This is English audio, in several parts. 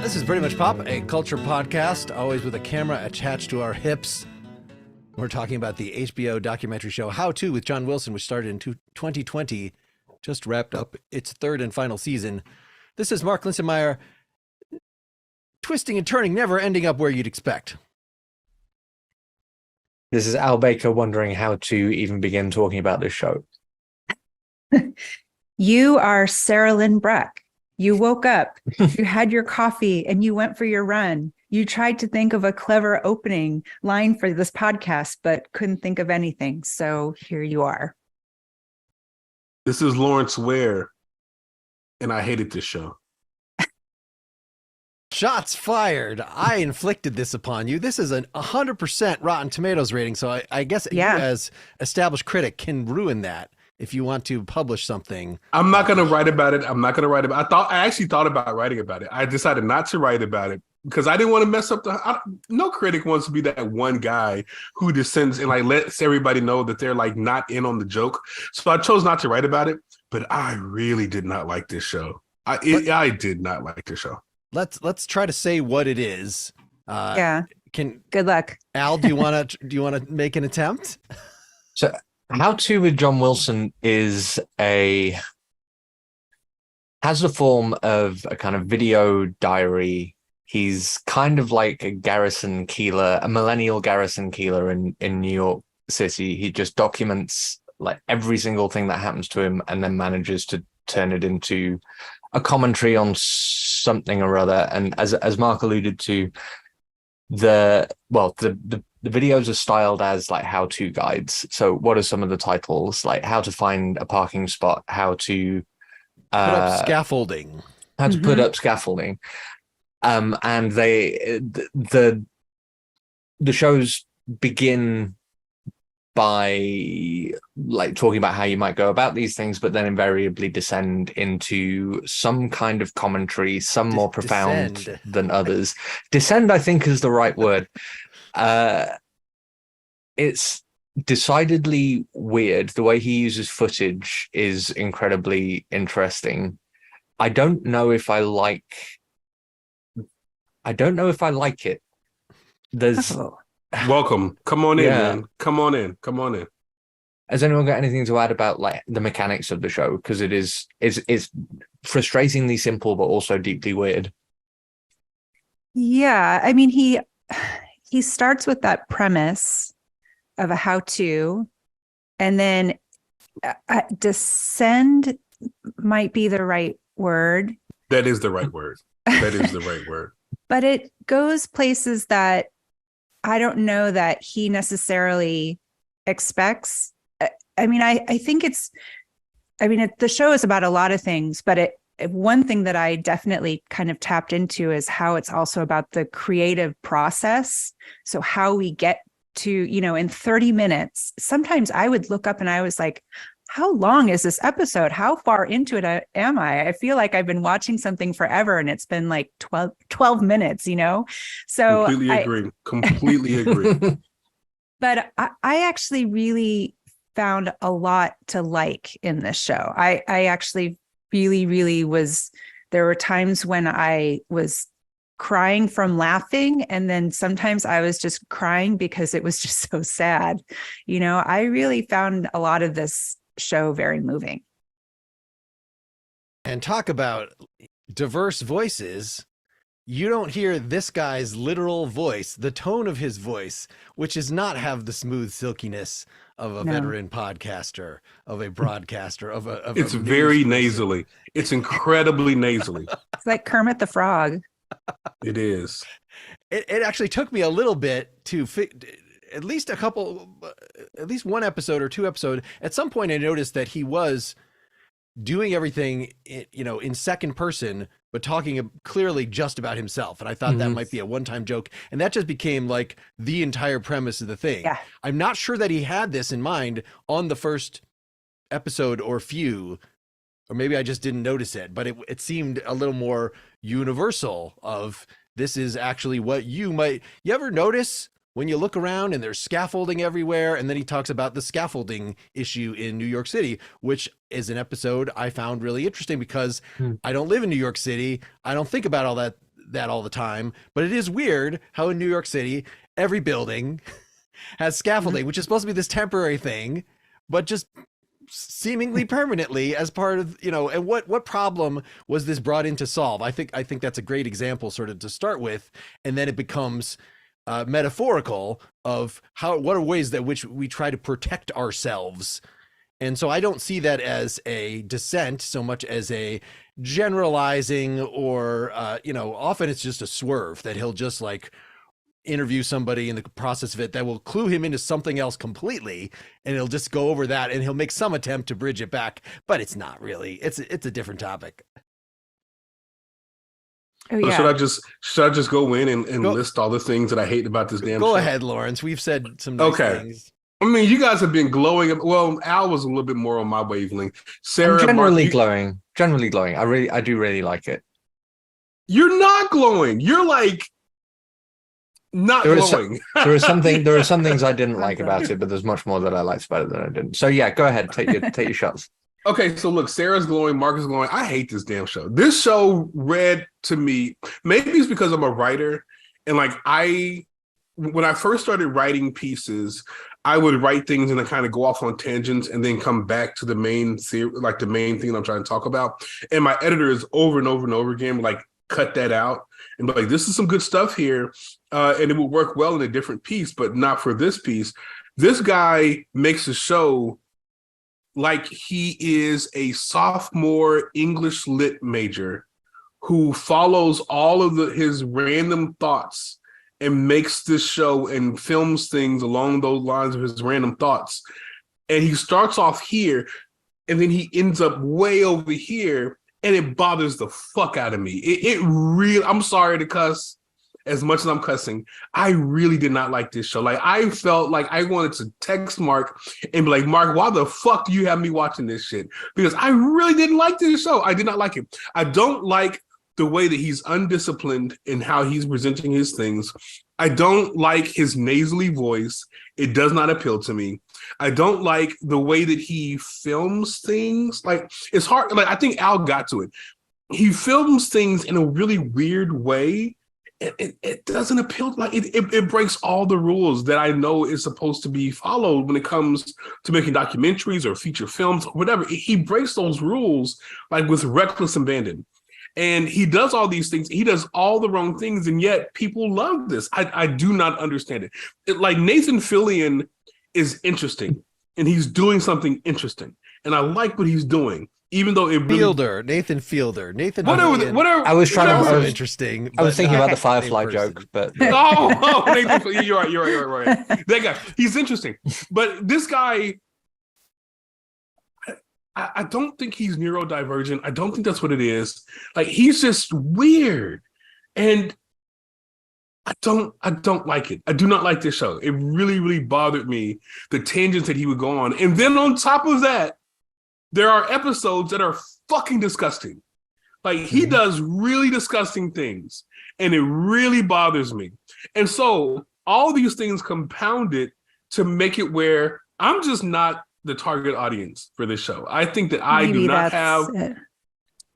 This is Pretty Much Pop, a culture podcast, always with a camera attached to our hips. We're talking about the HBO documentary show How To with John Wilson, which started in 2020, just wrapped up its third and final season. This is Mark Linsenmayer, twisting and turning, never ending up where you'd expect. This is Al Baker wondering how to even begin talking about this show. You are Sarahlyn Bruck. You woke up, you had your coffee, and you went for your run. You tried to think of a clever opening line for this podcast, but couldn't think of anything. So here you are. This is Lawrence Ware, and I hated this show. Shots fired. I inflicted this upon you. This is a 100% Rotten Tomatoes rating, so I guess you as established critic can ruin that if you want to publish something. I'm not going to write about it. I actually thought about writing about it. I decided not to write about it because I didn't want to mess up no critic wants to be that one guy who descends and like lets everybody know that they're like not in on the joke. So I chose not to write about it, but I really did not like this show. I did not like this show. Let's try to say what it is. Good luck. Al, do you want to make an attempt? So How To with John Wilson has the form of a kind of video diary. He's kind of like a Garrison Keillor, a millennial Garrison Keillor in New York City. He just documents like every single thing that happens to him and then manages to turn it into a commentary on something or other. And as Mark alluded to, the videos are styled as like how-to guides. So what are some of the titles? Like how to find a parking spot, how to put up scaffolding. How to put up scaffolding. And the shows begin by like talking about how you might go about these things, but then invariably descend into some kind of commentary, some more profound than others. Descend, I think, is the right word. It's decidedly weird. The way he uses footage is incredibly interesting. I don't know if I like it. There's welcome. Come on in, man. Come on in. Has anyone got anything to add about like the mechanics of the show? Because it's frustratingly simple, but also deeply weird. Yeah, I mean, he starts with that premise of a how-to, and then descend might be the right word. That is the right word. But it goes places that I don't know that he necessarily expects. I mean, I think the show is about a lot of things, but one thing that I definitely kind of tapped into is how it's also about the creative process. So how we get to, in 30 minutes, sometimes I would look up and I was like, how long is this episode? How far into it am I? I feel like I've been watching something forever and it's been like 12 minutes, So Completely agree. But I actually really found a lot to like in this show. I actually really, really there were times when I was crying from laughing. And then sometimes I was just crying because it was just so sad. I really found a lot of this show very moving. And talk about diverse voices. You don't hear this guy's literal voice, the tone of his voice, which does not have the smooth silkiness of a veteran podcaster, of a broadcaster, it's very nasally. It's incredibly nasally. It's like Kermit the Frog. It is. It actually took me a little bit to at least one episode or two episodes. At some point I noticed that he was doing everything, in second person, but talking clearly just about himself. And I thought that might be a one-time joke. And that just became like the entire premise of the thing. Yeah. I'm not sure that he had this in mind on the first episode or few, or maybe I just didn't notice it, but it seemed a little more universal of this is actually what you ever notice when you look around and there's scaffolding everywhere. And then he talks about the scaffolding issue in New York City, which is an episode I found really interesting because I don't live in New York City. I don't think about all that all the time, but it is weird how in New York City, every building has scaffolding, which is supposed to be this temporary thing, but just seemingly permanently as part of, and what problem was this brought in to solve? I think that's a great example sort of to start with. And then it becomes metaphorical of what are ways that which we try to protect ourselves. And so I don't see that as a dissent so much as a generalizing or, often it's just a swerve that he'll just like interview somebody in the process of it that will clue him into something else completely. And he'll just go over that and he'll make some attempt to bridge it back, but it's not really, it's a different topic. Oh, yeah. Should I just go in and list all the things that I hate about this damn show? Go ahead, Lawrence. We've said some nice things. I mean, you guys have been glowing. Well, Al was a little bit more on my wavelength. Sarah, I'm generally Mark, glowing. Generally glowing. I do really like it. You're not glowing. You're like not glowing. There are some things I didn't like about it, but there's much more that I liked about it than I didn't. So yeah, go ahead. Take your shots. Okay, so look, Sarah's glowing, Mark is glowing. I hate this damn show. This show read to me, maybe it's because I'm a writer, and like when I first started writing pieces, I would write things and then kind of go off on tangents and then come back to the main theory, like the main thing I'm trying to talk about. And my editors over and over and over again would like cut that out and be like, this is some good stuff here. And it would work well in a different piece, but not for this piece. This guy makes a show like he is a sophomore English lit major who follows all of his random thoughts and makes this show and films things along those lines of his random thoughts. And he starts off here, and then he ends up way over here, and it bothers the fuck out of me. It really, I'm sorry to cuss as much as I'm cussing. I really did not like this show. Like, I felt like I wanted to text Mark and be like, Mark, why the fuck do you have me watching this shit? Because I really didn't like this show. I did not like it. I don't like the way that he's undisciplined in how he's presenting his things. I don't like his nasally voice. It does not appeal to me. I don't like the way that he films things. Like, it's hard. Like, I think Al got to it. He films things in a really weird way. It doesn't appeal. Like, it breaks all the rules that I know is supposed to be followed when it comes to making documentaries or feature films or whatever. He breaks those rules like with reckless abandon. And he does all these things. He does all the wrong things, and yet people love this. I do not understand it. Like, Nathan Fillion is interesting, and he's doing something interesting, and I like what he's doing, even though it really... Nathan Fielder. Whatever. I was trying to... Also interesting. I was thinking about the Firefly joke, but... oh, Nathan Fillion. You're right. That guy, he's interesting. But this guy... I don't think he's neurodivergent. I don't think that's what it is. Like, he's just weird. And I don't like it. I do not like this show. It really, really bothered me, the tangents that he would go on. And then on top of that, there are episodes that are fucking disgusting. Like, he does really disgusting things, and it really bothers me. And so all these things compounded to make it where I'm just not the target audience for this show. I think that I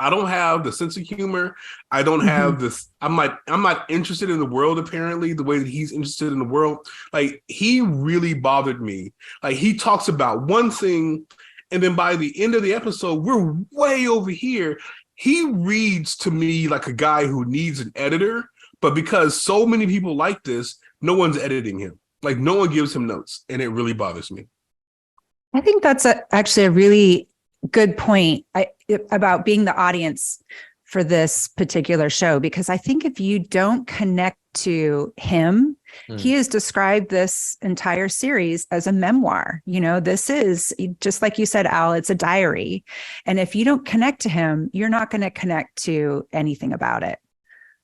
don't have the sense of humor. I don't have this. I'm not interested in the world, apparently, the way that he's interested in the world. Like, he really bothered me. Like, he talks about one thing, and then by the end of the episode, we're way over here. He reads to me like a guy who needs an editor, but because so many people like this, no one's editing him. Like, no one gives him notes, and it really bothers me. I think that's actually a really good point about being the audience for this particular show, because I think if you don't connect to him, he has described this entire series as a memoir. This is, just like you said, Al, it's a diary. And if you don't connect to him, you're not going to connect to anything about it.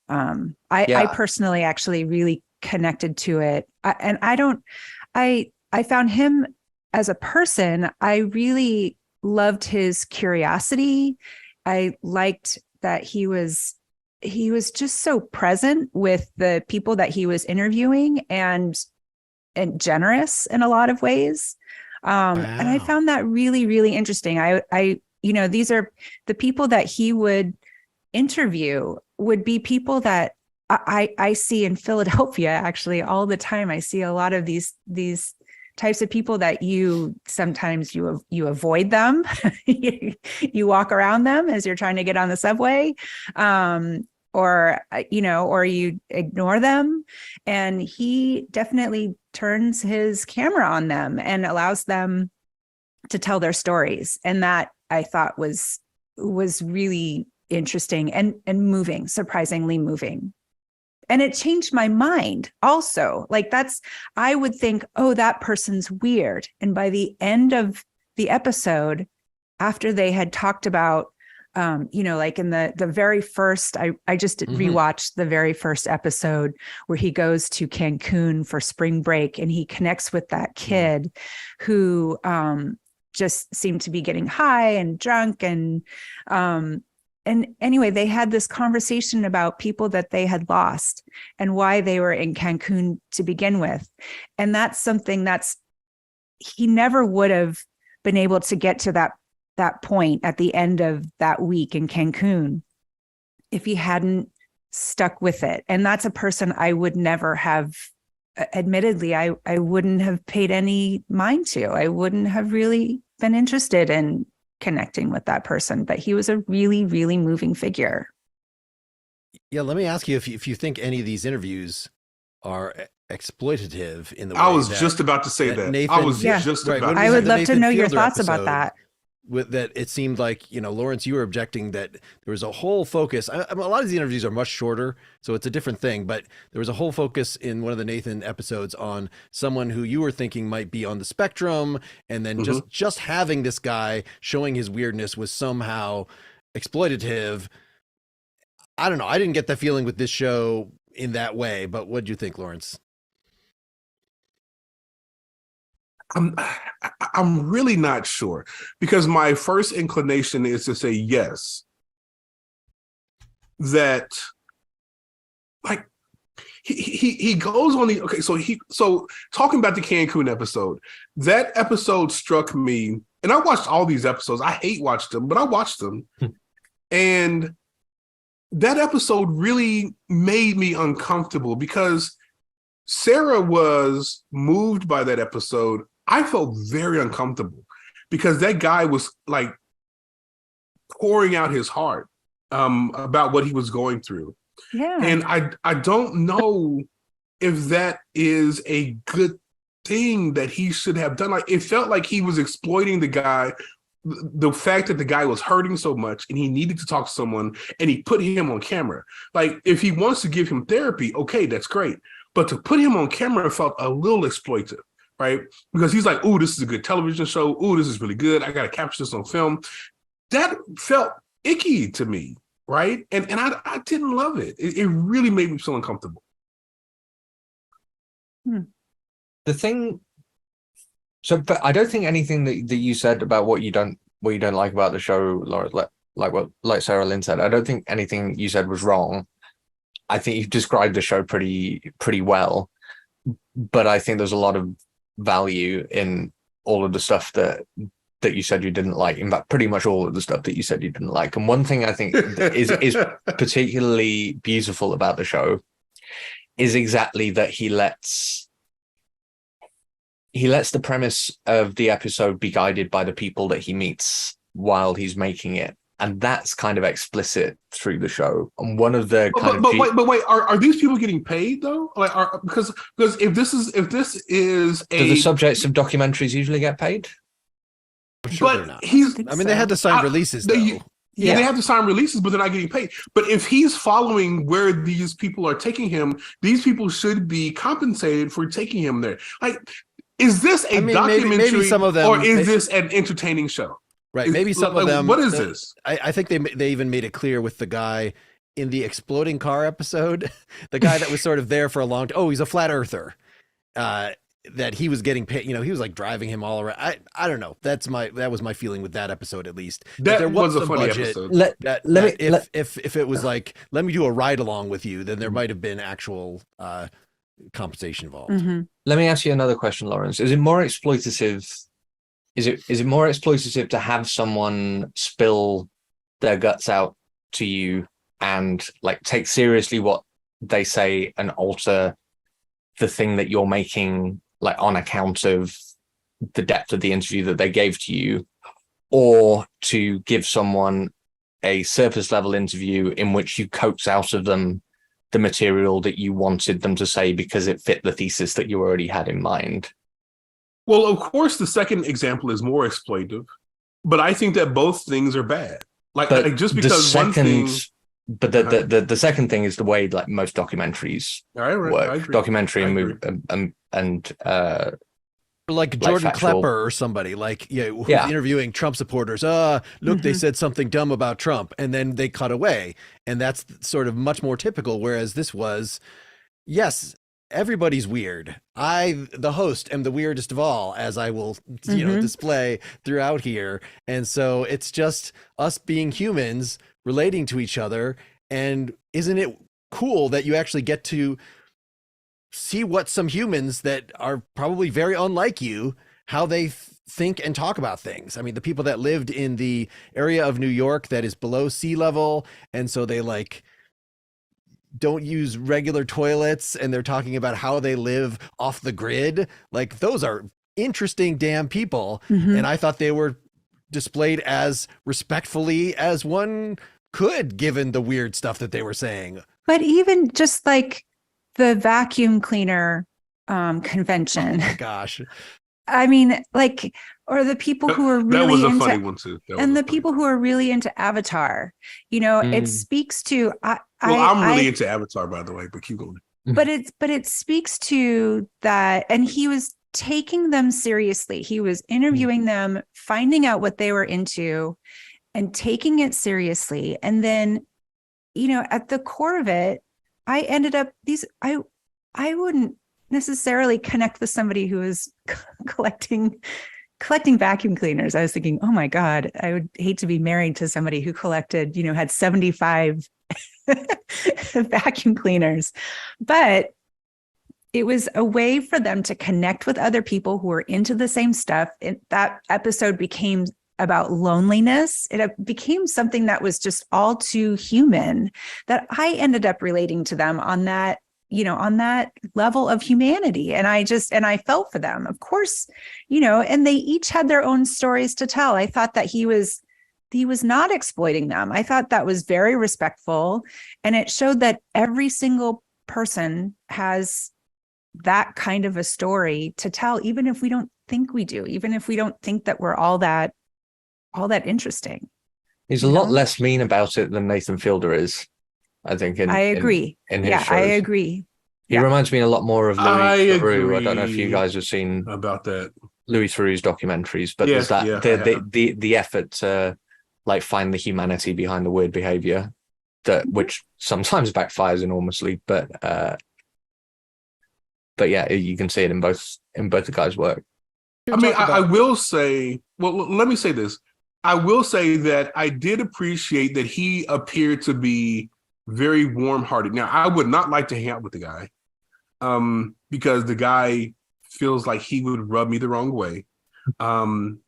I personally actually really connected to it. I found him as a person. I really loved his curiosity. I liked that he was just so present with the people that he was interviewing. And and generous in a lot of ways. And I found that really, really interesting. These are the people that he would interview would be people that I see in Philadelphia actually all the time. I see a lot of these types of people that you sometimes you avoid them. You walk around them as you're trying to get on the subway, or you ignore them. And he definitely turns his camera on them and allows them to tell their stories. And that I thought was really interesting and moving, surprisingly moving. And it changed my mind also. Like I would think, oh, that person's weird. And by the end of the episode, after they had talked about, like in the very first, I just rewatched the very first episode where he goes to Cancun for spring break and he connects with that kid who just seemed to be getting high and drunk. And anyway, they had this conversation about people that they had lost and why they were in Cancun to begin with. And that's something he never would have been able to get to that point at the end of that week in Cancun if he hadn't stuck with it. And that's a person I would never have, admittedly, I wouldn't have paid any mind to. I wouldn't have really been interested in connecting with that person, but he was a really, really moving figure. Yeah, let me ask you if you think any of these interviews are exploitative in the way I was just about to say that. Nathan, I was just about. I would love to know your thoughts about that. With that, it seemed like, Lawrence, you were objecting that there was a whole focus. A lot of these interviews are much shorter, so it's a different thing. But there was a whole focus in one of the Nathan episodes on someone who you were thinking might be on the spectrum, and then just having this guy showing his weirdness was somehow exploitative. I don't know. I didn't get that feeling with this show in that way. But what do you think, Lawrence? I'm really not sure, because my first inclination is to say yes, that like he goes on the so talking about the Cancun episode, that episode struck me, and I watched all these episodes. I hate watched them, but I watched them. And that episode really made me uncomfortable because Sarah was moved by that episode. I felt very uncomfortable because that guy was like pouring out his heart about what he was going through. Yeah. And I don't know if that is a good thing that he should have done. Like, it felt like he was exploiting the guy, the fact that the guy was hurting so much and he needed to talk to someone, and he put him on camera. Like, if he wants to give him therapy, okay, that's great. But to put him on camera felt a little exploitive. Right? Because he's like, "Ooh, this is a good television show. Ooh, this is really good. I got to capture this on film." That felt icky to me, right? And I didn't love it. It really made me feel uncomfortable. The thing, but I don't think anything that you said about what you don't like about the show, Laura, like Sarahlyn said, I don't think anything you said was wrong. I think you've described the show pretty well, but I think there's a lot of value in all of the stuff that you said you didn't like. In fact, pretty much all of the stuff that you said you didn't like. And one thing I think is particularly beautiful about the show is exactly that he lets the premise of the episode be guided by the people that he meets while he's making it. And that's kind of explicit through the show. And one of the wait, are these people getting paid though? Like, because if this is do the subjects of documentaries usually get paid? I'm sure they're not. They had to sign releases though. Yeah, they have to sign releases, but they're not getting paid. But if he's following where these people are taking him, these people should be compensated for taking him there. Like, is this a documentary, maybe some of them, or is this an entertaining show? Right. Maybe some of them. What is this? I think they even made it clear with the guy in the exploding car episode, the guy that was sort of there for a long time. Oh, he's a flat earther. That he was getting paid. He was like driving him all around. I don't know. That was my feeling with that episode, at least. There was a funny episode. If it was like, let me do a ride along with you, then there might have been actual compensation involved. Mhm. Let me ask you another question, Lawrence. Is it more exploitative? Is it more exploitative to have someone spill their guts out to you and like take seriously what they say and alter the thing that you're making, like on account of the depth of the interview that they gave to you, or to give someone a surface level interview in which you coax out of them the material that you wanted them to say because it fit the thesis that you already had in mind? Well, of course, the second example is more exploitive, but I think that both things are bad. Like just because one thing. But the second thing is the way like most documentaries work. Documentary and movie and like Jordan Klepper or somebody who's interviewing Trump supporters. Look, they said something dumb about Trump, and then they cut away, and that's sort of much more typical. Whereas this was, yes, everybody's weird. I, the host, am the weirdest of all, as I will, display throughout here. And so it's just us being humans relating to each other. And isn't it cool that you actually get to see what some humans that are probably very unlike you, how they think and talk about things? I mean, the people that lived in the area of New York that is below sea level, and so they don't use regular toilets, and they're talking about how they live off the grid. Like, those are interesting damn people. And I thought they were displayed as respectfully as one could, given the weird stuff that they were saying. But even just like the vacuum cleaner convention. Oh my gosh. I mean, like, or the people who are really that was a into, funny one too. And the people who are really into Avatar, it speaks to. I'm really into Avatar, by the way, but keep going. But it speaks to that, and he was taking them seriously. He was interviewing them, finding out what they were into, and taking it seriously. And then, at the core of it, I ended up I wouldn't necessarily connect with somebody who is collecting vacuum cleaners. I was thinking, oh my God, I would hate to be married to somebody who collected, had 75 vacuum cleaners. But it was a way for them to connect with other people who were into the same stuff. That episode became about loneliness. It became something that was just all too human, that I ended up relating to them on that, on that level of humanity. And I felt for them, of course, and they each had their own stories to tell. I thought that he was not exploiting them. I thought that was very respectful. And it showed that every single person has that kind of a story to tell, even if we don't think we do, even if we don't think that we're all that interesting. He's a lot less mean about it than Nathan Fielder is, I think. I agree. In his shows. I agree. He reminds me a lot more of Louis Theroux. I don't know if you guys have seen about that Louis Theroux's documentaries, but there's that the effort to like find the humanity behind the weird behavior which sometimes backfires enormously, but yeah, you can see it in both the guys' work. I mean, I will say, well, let me say this. I will say that I did appreciate that he appeared to be very warm-hearted. Now, I would not like to hang out with the guy because the guy feels like he would rub me the wrong way. I wouldn't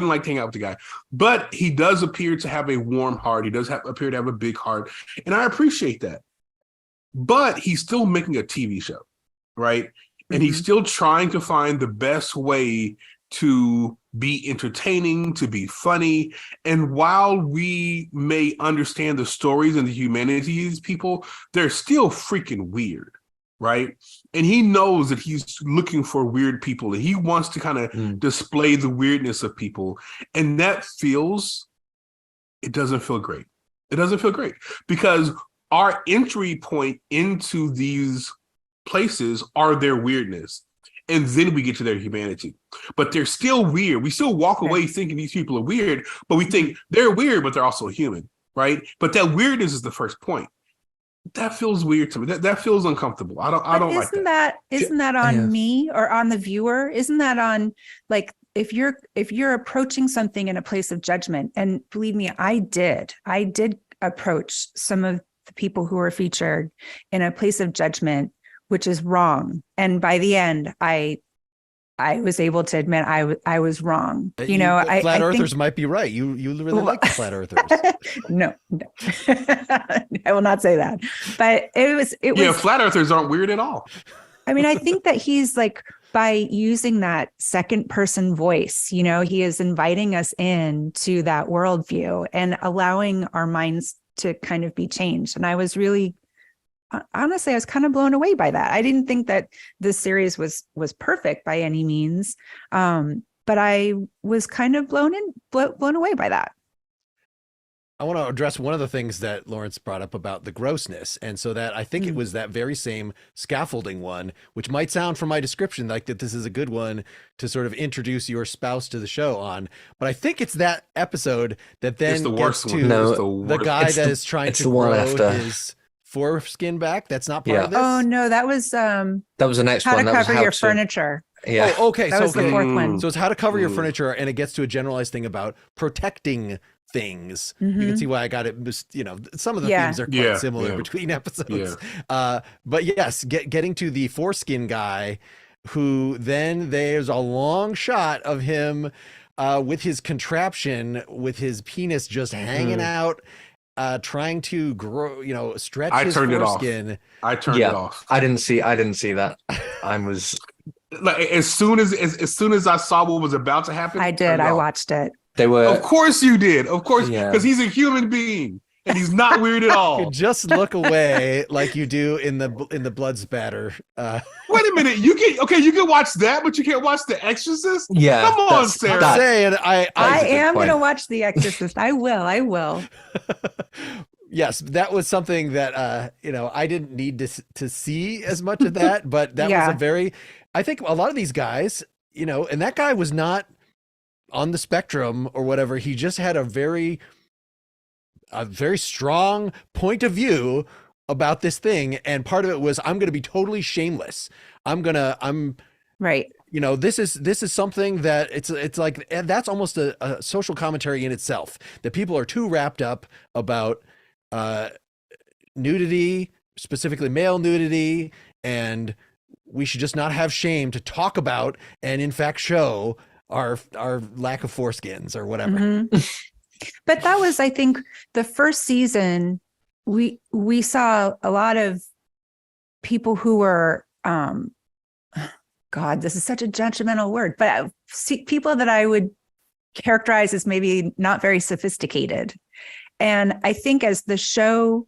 like to hang out with the guy. But he does appear to have a warm heart. He does appear to have a big heart, and I appreciate that. But he's still making a TV show, right? And he's still trying to find the best way to be entertaining, to be funny. And while we may understand the stories and the humanity of these people, they're still freaking weird, right? And he knows that he's looking for weird people, and he wants to kind of display the weirdness of people. And it doesn't feel great. It doesn't feel great because our entry point into these places are their weirdness. And then we get to their humanity. But they're still weird. We still walk away thinking these people are weird, but we think they're weird, but they're also human, right? But that weirdness is the first point. That feels weird to me. That feels uncomfortable. I don't like that. Isn't that on me or on the viewer? Isn't that on, like, if you're approaching something in a place of judgment, and believe me, I did approach some of the people who were featured in a place of judgment, which is wrong. And by the end, I was able to admit I was wrong. Flat I earthers think, might be right. You really like the flat earthers. no, I will not say that. But it was. Flat earthers aren't weird at all. I mean, I think that he's like, by using that second person voice, he is inviting us in to that worldview and allowing our minds to kind of be changed. And I was really, honestly, I was kind of blown away by that. I didn't think that this series was perfect by any means, but I was kind of blown away by that. I want to address one of the things that Lawrence brought up about the grossness. And so that I think it was that very same scaffolding one, which might sound from my description like that this is a good one to sort of introduce your spouse to the show on. But I think it's that episode that then gets to the guy that is trying to grow his foreskin back. That's not part of this. Oh, no, that was the next how one. to cover your furniture. Yeah. Oh, okay. That was the fourth one. So it's how to cover your furniture, and it gets to a generalized thing about protecting things. You can see why I got it. Some of the themes are quite similar between episodes. But yes, getting to the foreskin guy, who then there's a long shot of him with his contraption, with his penis just hanging out, trying to grow, stretch his foreskin. I turned it off. I didn't see that. I was like, as soon as I saw what was about to happen, I did. I watched it. They were. Of course you did. Of course, because he's a human being and he's not weird at all. Just look away like you do in the blood spatter. Wait a minute, you can watch that, but you can't watch The Exorcist. Yeah, come on, Sarah. I'm saying I am going to watch The Exorcist. I will. Yes, that was something that I didn't need to see as much of that, but that was a very. I think a lot of these guys, and that guy was not on the spectrum or whatever. He just had a very strong point of view about this thing. And part of it was, I'm going to be totally shameless. I'm right. This is something that it's like, and that's almost a social commentary in itself, that people are too wrapped up about nudity, specifically male nudity, and we should just not have shame to talk about and in fact show our lack of foreskins or whatever. But that was, I think, the first season. We saw a lot of people who were, God, this is such a judgmental word, but people that I would characterize as maybe not very sophisticated. And I think as the show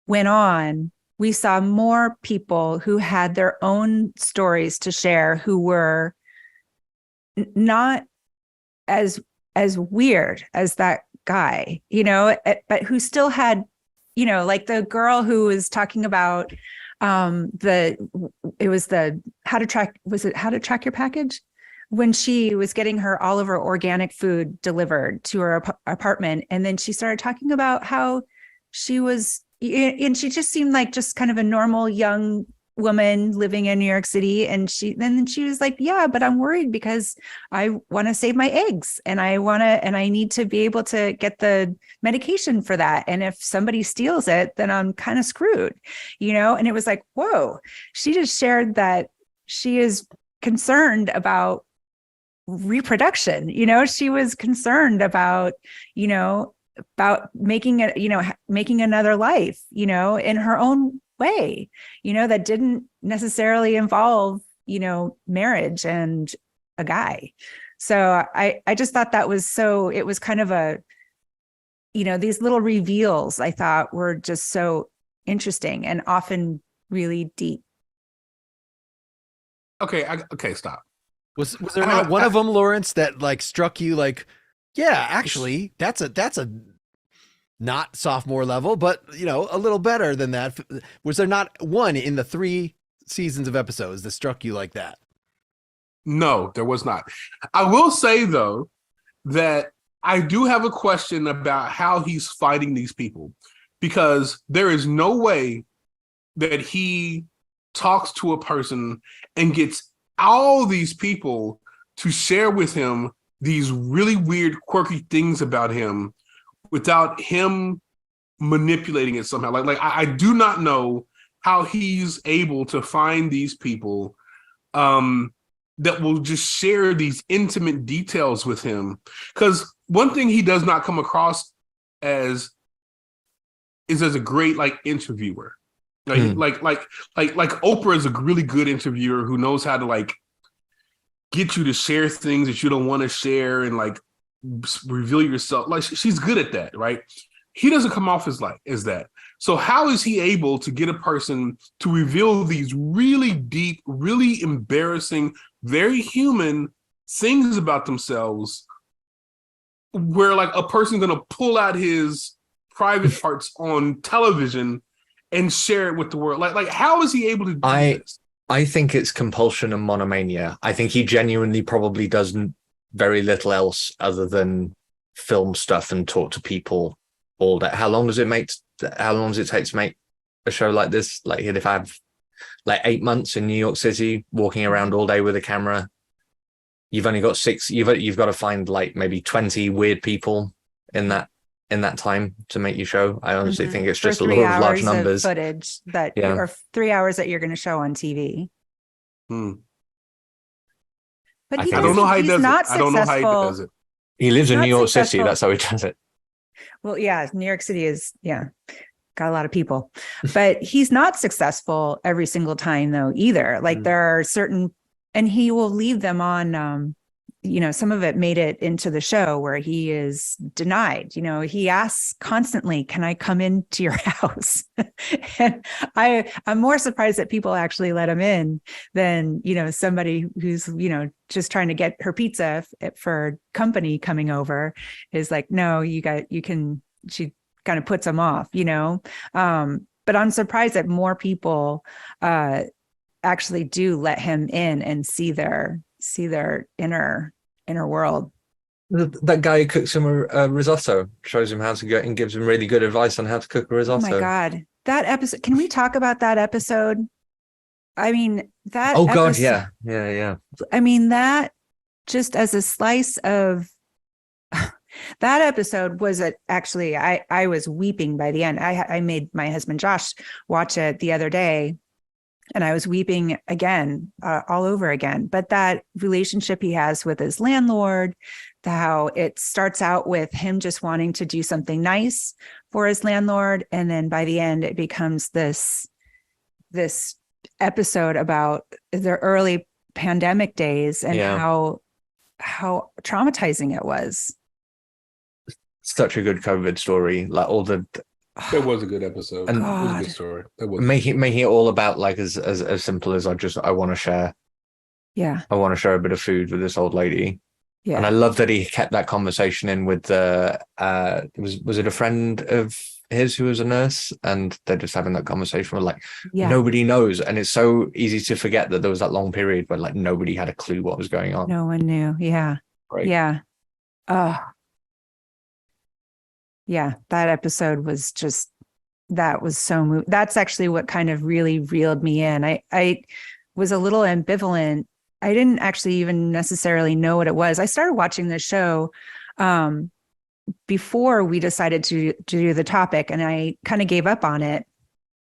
went on, we saw more people who had their own stories to share, who were not as weird as that guy, but who still had, like the girl who was talking about how to track your package, when she was getting all of her organic food delivered to her apartment. And then she started talking about how she was, and she just seemed like just kind of a normal young woman living in New York City. And then she was like, yeah, but I'm worried because I want to save my eggs and I need to be able to get the medication for that. And if somebody steals it, then I'm kind of screwed, and it was like, whoa, she just shared that she is concerned about reproduction. She was concerned about, about making another life, in her own way, that didn't necessarily involve, marriage and a guy. So I just thought that was it was kind of these little reveals I thought were just so interesting and often really deep. Okay, stop. Was there not one of them, Lawrence, that like struck you like, yeah, actually that's a not sophomore level, but a little better than that? Was there not one in the 3 seasons of episodes that struck you like that? No, there was not. I will say though that I do have a question about how he's fighting these people, because there is no way that he talks to a person and gets all these people to share with him these really weird, quirky things about him without him manipulating it somehow. Like I do not know how he's able to find these people that will just share these intimate details with him. Because one thing he does not come across as is as a great like interviewer. Like Oprah is a really good interviewer who knows how to like get you to share things that you don't want to share and like reveal yourself. Like she's good at that, right? He doesn't come off as that. So how is he able to get a person to reveal these really deep, really embarrassing, very human things about themselves where like a person's going to pull out his private parts on television and share it with the world? Like how is he able to do this? I think it's compulsion and monomania. I think he genuinely probably does very little else other than film stuff and talk to people all day. How long does it take to make a show like this? Like he'd have like 8 months in New York City, walking around all day with a camera. You've only got 6. You've got to find like maybe 20 weird people in that time to make your show. I honestly think it's just a lot of large numbers. Footage that or 3 hours that you're going to show on TV. But I don't know how he does it. I don't know how he does it. He lives in New York City. That's how he does it. Well, yeah, New York City is, got a lot of people, but he's not successful every single time though, either. Like there are certain, and he will leave them on, some of it made it into the show where he is denied. He asks constantly, can I come into your house? And I'm more surprised that people actually let him in than, somebody who's, just trying to get her pizza for company coming over is like, no, she kind of puts him off, but I'm surprised that more people actually do let him in and see their inner world. That guy who cooks him a risotto, shows him how to go and gives him really good advice on how to cook a risotto. Oh my God. That episode. Can we talk about that episode? I mean, that. Oh God. Yeah. I mean, that just as a slice of that episode was actually, I was weeping by the end. I made my husband, Josh, watch it the other day. And I was weeping again, all over again. But that relationship he has with his landlord, how it starts out with him just wanting to do something nice for his landlord. And then by the end, it becomes this episode about the early pandemic days and how traumatizing it was. Such a good COVID story. Like all the... That was a good episode. And it was a good story. Making it all about like as simple as I want to share. Yeah. I want to share a bit of food with this old lady. Yeah. And I love that he kept that conversation in with the was it a friend of his who was a nurse, and they're just having that conversation with like nobody knows, and it's so easy to forget that there was that long period where like nobody had a clue what was going on. No one knew. Yeah. Right. Yeah. Yeah, that episode was just, that was so moving. That's actually what kind of really reeled me in. I was a little ambivalent. I didn't actually even necessarily know what it was. I started watching this show before we decided to do the topic, and I kind of gave up on it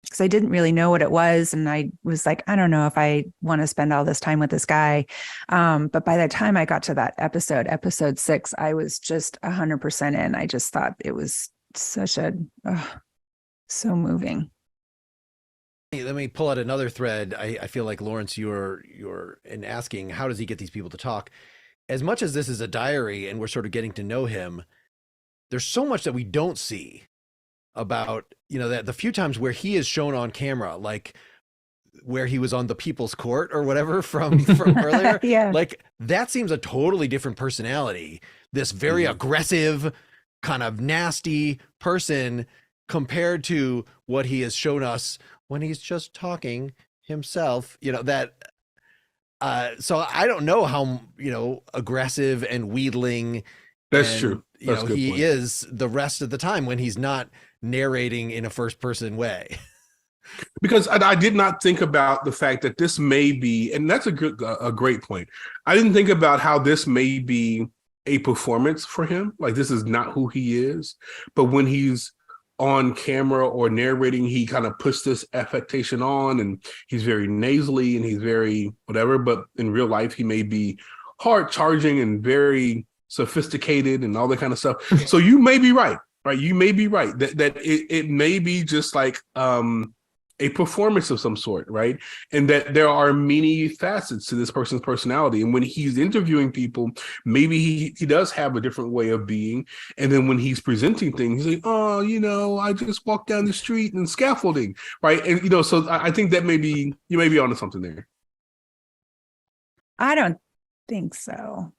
because I didn't really know what it was. And I was like, I don't know if I want to spend all this time with this guy. But by the time I got to that episode 6, I was just 100% in. I just thought it was such so moving. Let me pull out another thread. I feel like, Lawrence, you're in asking, how does he get these people to talk? As much as this is a diary and we're sort of getting to know him, there's so much that we don't see about, that the few times where he is shown on camera, like where he was on the People's Court or whatever from earlier. Yeah. Like that seems a totally different personality. This very aggressive, kind of nasty person compared to what he has shown us when he's just talking himself, that, so I don't know how, aggressive and wheedling. That's true. That's he point. is the rest of the time when he's not narrating in a first person way. Because I did not think about the fact that this may be, and that's a great point. I didn't think about how this may be a performance for him. Like this is not who he is. But when he's on camera or narrating, he kind of puts this affectation on, and he's very nasally and he's very whatever. But in real life, he may be hard charging and very sophisticated and all that kind of stuff. So you may be right? You may be right that it may be just like a performance of some sort, right? And that there are many facets to this person's personality. And when he's interviewing people, maybe he does have a different way of being. And then when he's presenting things, he's like, oh, you know, I just walked down the street and scaffolding, right? And, you know, so I think that maybe you may be onto something there. I don't think so.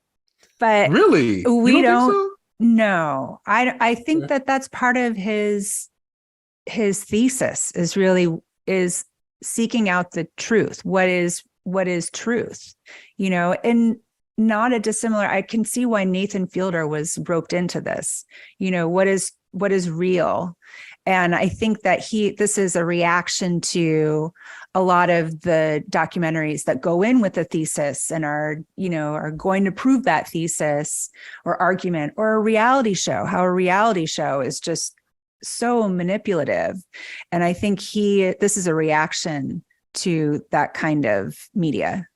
But really? We don't think so? No. I think that that's part of his thesis is seeking out the truth. What is truth, you know, and not a dissimilar. I can see why Nathan Fielder was roped into this, you know, what is real. And I think that this is a reaction to a lot of the documentaries that go in with a thesis and are going to prove that thesis or argument, or a reality show, how a reality show is just so manipulative. And I think this is a reaction to that kind of media.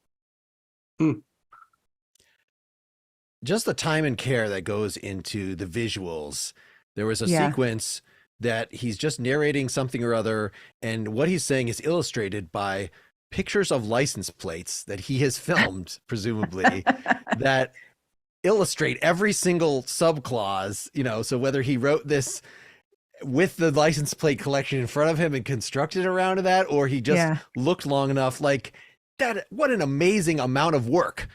Just the time and care that goes into the visuals. There was a sequence that he's just narrating something or other, and what he's saying is illustrated by pictures of license plates that he has filmed, presumably, that illustrate every single subclause, you know, so whether he wrote this with the license plate collection in front of him and constructed around that, or he just looked long enough, like that. What an amazing amount of work,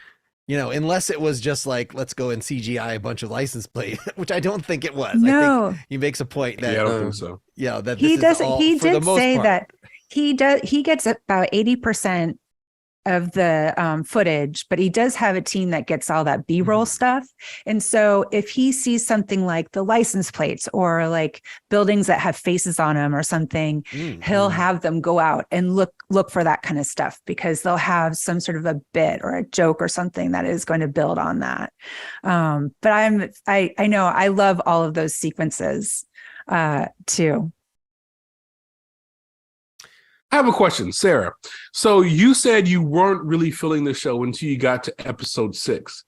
you know, unless it was just like, let's go and CGI a bunch of license plate, which I don't think it was. No. I think he makes a point that, I don't think so. Yeah, that he doesn't. He did say that he gets about 80% of the footage, but he does have a team that gets all that B-roll stuff. And so if he sees something like the license plates or like buildings that have faces on them or something, he'll have them go out and look for that kind of stuff, because they'll have some sort of a bit or a joke or something that is going to build on that. But I know I love all of those sequences too. I have a question, Sarah. So you said you weren't really feeling the show until you got to episode 6.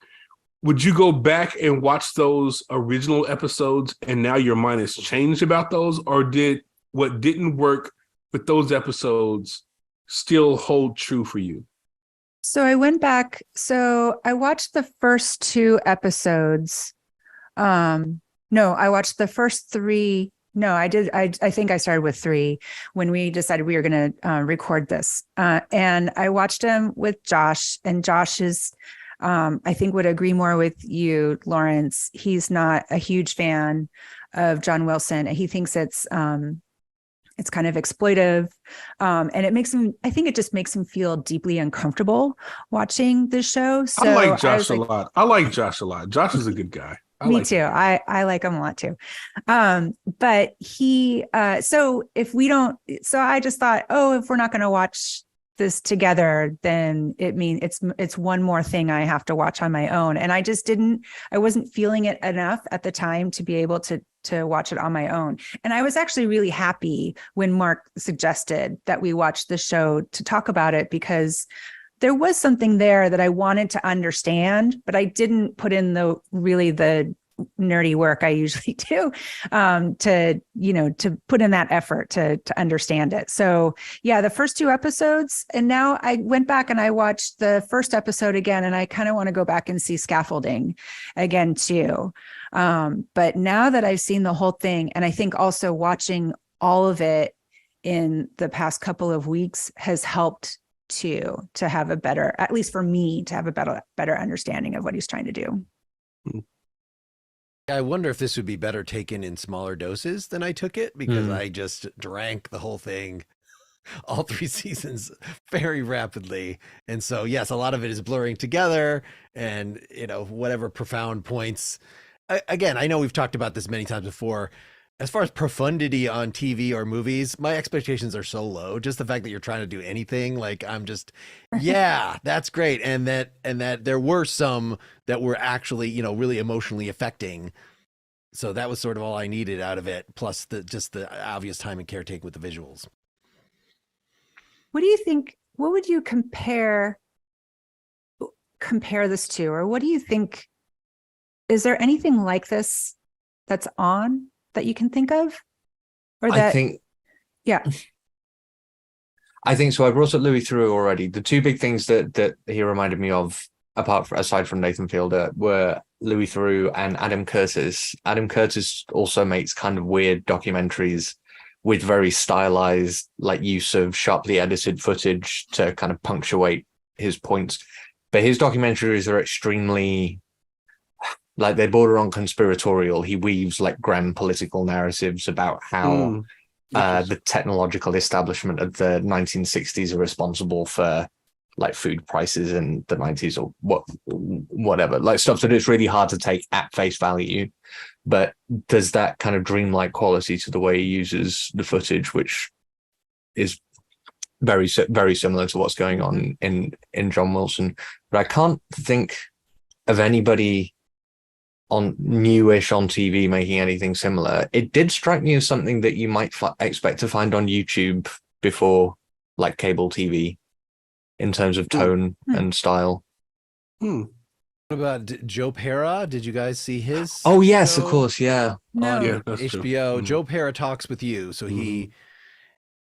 Would you go back and watch those original episodes and now your mind has changed about those? Or did what didn't work with those episodes still hold true for you? So I went back. So I watched the first 2 episodes. No, I watched the first 3. No, I did. I think I started with 3 when we decided we were going to record this. And I watched them with Josh, and Josh is, I think, would agree more with you, Lawrence. He's not a huge fan of John Wilson. He thinks it's kind of exploitive. And it makes him, I think it just makes him feel deeply uncomfortable watching the show. So I like Josh a lot. I like Josh a lot. Josh is a good guy. Me too. I like him a lot too. But so I just thought, if we're not going to watch this together, then it's one more thing I have to watch on my own. And I wasn't feeling it enough at the time to be able to watch it on my own. And I was actually really happy when Mark suggested that we watch the show to talk about it, because there was something there that I wanted to understand, but I didn't put in the nerdy work I usually do to put in that effort to understand it. So yeah, the first 2 episodes, and now I went back and I watched the first episode again, and I kind of want to go back and see scaffolding again too. But now that I've seen the whole thing, and I think also watching all of it in the past couple of weeks has helped to have a better, at least for me, to have a better understanding of what he's trying to do. I wonder if this would be better taken in smaller doses than I took it, because I just drank the whole thing, all 3 seasons, very rapidly. And so, yes, a lot of it is blurring together, and, you know, whatever profound points. Again, I know we've talked about this many times before. As far as profundity on TV or movies, my expectations are so low. Just the fact that you're trying to do anything, like, I'm just, yeah, that's great. And that there were some that were actually, you know, really emotionally affecting. So that was sort of all I needed out of it, plus the obvious time and caretaking with the visuals. What do you think? What would you compare this to, or what do you think? Is there anything like this that's on that you can think of, or that? Yeah. I think so. I brought up Louis Theroux already. The two big things that he reminded me of, aside from Nathan Fielder, were Louis Theroux and Adam Curtis. Adam Curtis also makes kind of weird documentaries with very stylized, like, use of sharply edited footage to kind of punctuate his points. But his documentaries are extremely, like, they border on conspiratorial. He weaves like grand political narratives about how the technological establishment of the 1960s are responsible for like food prices in the 90s or whatever, like stuff that it's really hard to take at face value. But there's that kind of dreamlike quality to the way he uses the footage, which is very, very similar to what's going on in John Wilson. But I can't think of anybody on newish on TV making anything similar. It did strike me as something that you might expect to find on YouTube before like cable TV in terms of tone and style. What about Joe Pera? Did you guys see his? Oh yes, of course, yeah. No. On Yeah, that's HBO. true. Joe Pera Talks with You. So he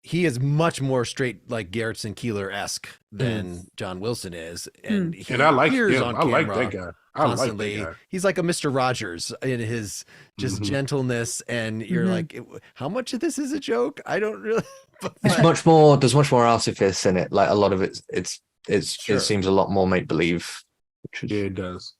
is much more straight, like Gerritsen Keeler-esque than John Wilson is, and he And I like appears him. on I like camera that guy. constantly. I like that guy. He's like a Mr. Rogers in his just gentleness, and you're like, how much of this is a joke? I don't really. It's much more. There's much more artifice in it. Like a lot of it Sure. it seems a lot more make believe. Yeah, it does.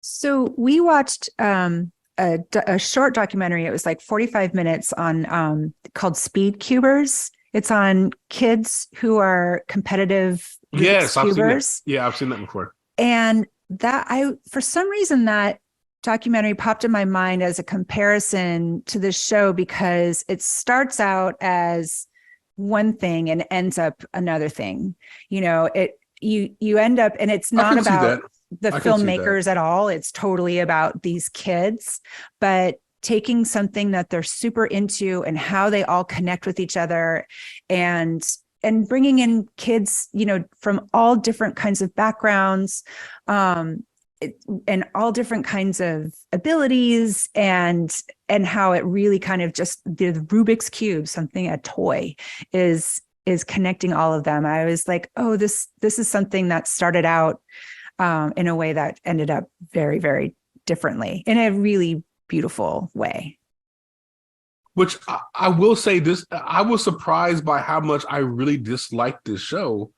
So we watched a short documentary. It was like 45 minutes on called Speed Cubers. It's on kids who are competitive Yes, I've seen that. cubers. Yeah, I've seen that before. And for some reason, that documentary popped in my mind as a comparison to this show, because it starts out as one thing and ends up another thing. You know, you end up, and it's not about the filmmakers at all. It's totally about these kids, but taking something that they're super into and how they all connect with each other, and bringing in kids, you know, from all different kinds of backgrounds, and all different kinds of abilities, and how it really kind of just the Rubik's Cube, a toy is connecting all of them. I was like, oh, this is something that started out in a way that ended up very, very differently in a really beautiful way. Which I will say this, I was surprised by how much I really disliked this show,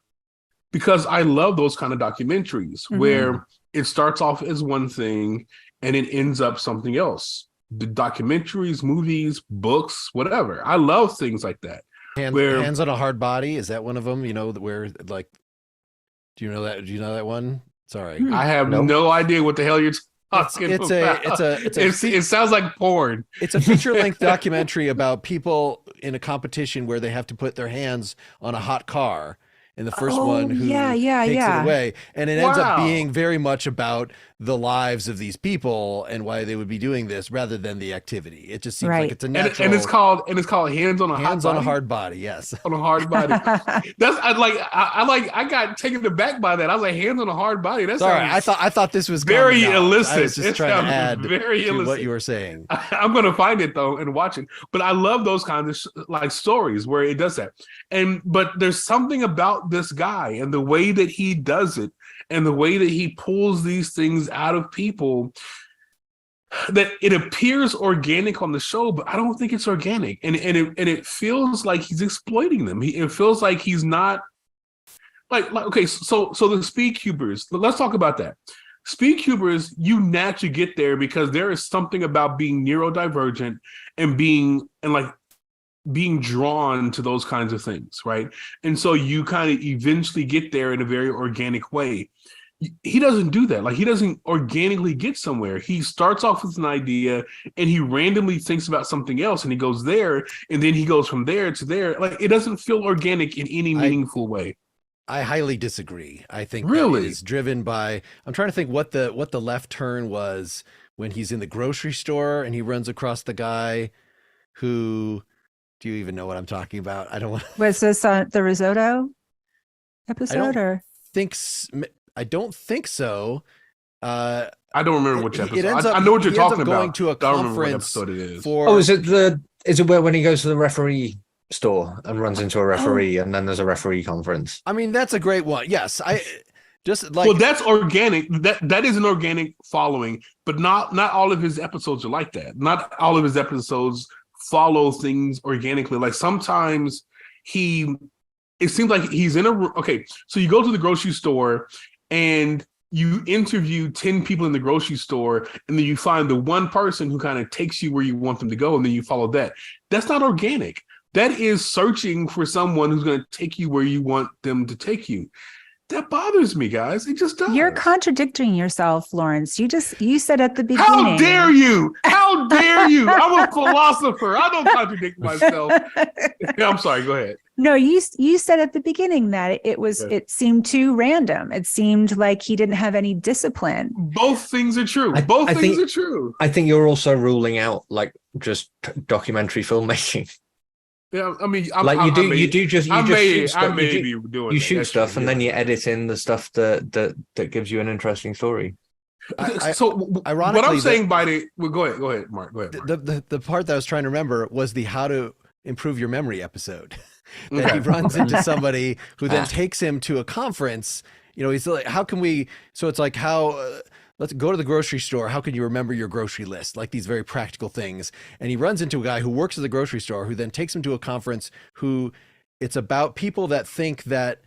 because I love those kind of documentaries where it starts off as one thing and it ends up something else. The documentaries, movies, books, whatever. I love things like that. Hands on a Hard Body, is that one of them? You know, where like, do you know that one? Sorry, I have no idea what the hell you're talking about. It sounds like porn. It's a feature-length documentary about people in a competition where they have to put their hands on a hot car. And the first one who takes it away. And it ends up being very much about the lives of these people and why they would be doing this rather than the activity. It just seems like it's a natural. And it's called Hands on a Hard Body. Yes. On a hard body. I got taken aback by that. I was like, Hands on a Hard Body. That's sorry. I thought this was very illicit. I was just trying to add very to illicit. what you were saying. I'm gonna find it though and watch it. But I love those kinds of like stories where it does that. But there's something about this guy and the way that he does it and the way that he pulls these things out of people, that it appears organic on the show, but I don't think it's organic. And it feels like he's exploiting them. It feels like he's not like okay, so the Speed Cubers, let's talk about that. Speed Cubers, you naturally get there because there is something about being neurodivergent and being drawn to those kinds of things, right? And so you kind of eventually get there in a very organic way. He doesn't do that. Like, he doesn't organically get somewhere. He starts off with an idea and he randomly thinks about something else and he goes there and then he goes from there to there. Like, it doesn't feel organic in any meaningful way. I highly disagree. I think really that is driven by, I'm trying to think what the left turn was when he's in the grocery store and he runs across the guy who, do you even know what I'm talking about? I don't want. Was this on the risotto episode or? I don't think so. I don't remember which episode. It ends up, I know what you're talking going about. to a I don't remember what conference episode it is. for. Is it where when he goes to the referee store and runs into a referee and then there's a referee conference? I mean, that's a great one. Yes, I just like. Well, that's organic. That is an organic following, but not all of his episodes are like that. Not all of his episodes follow things organically. Like sometimes it seems like he's in a room. Okay, so you go to the grocery store and you interview 10 people in the grocery store, and then you find the one person who kind of takes you where you want them to go, and then you follow that. That's not organic. That is searching for someone who's going to take you where you want them to take you. That bothers me, guys. It just does. You're contradicting yourself, Lawrence. You said at the beginning. How dare you? How dare you? I'm a philosopher. I don't contradict myself. I'm sorry. Go ahead. No, you said at the beginning that it seemed too random. It seemed like he didn't have any discipline. Both things are true. Both things are true. I think you're also ruling out like just documentary filmmaking. Yeah, I mean, you shoot stuff and then you edit in the stuff that gives you an interesting story. Ironically, what I'm saying go ahead, Mark. Go ahead. Mark. The part that I was trying to remember was the how to improve your memory episode. That he runs into somebody who then takes him to a conference. You know, he's like, how can we? So it's like how. Let's go to the grocery store. How can you remember your grocery list? Like these very practical things. And he runs into a guy who works at the grocery store who then takes him to a conference who it's about people that think that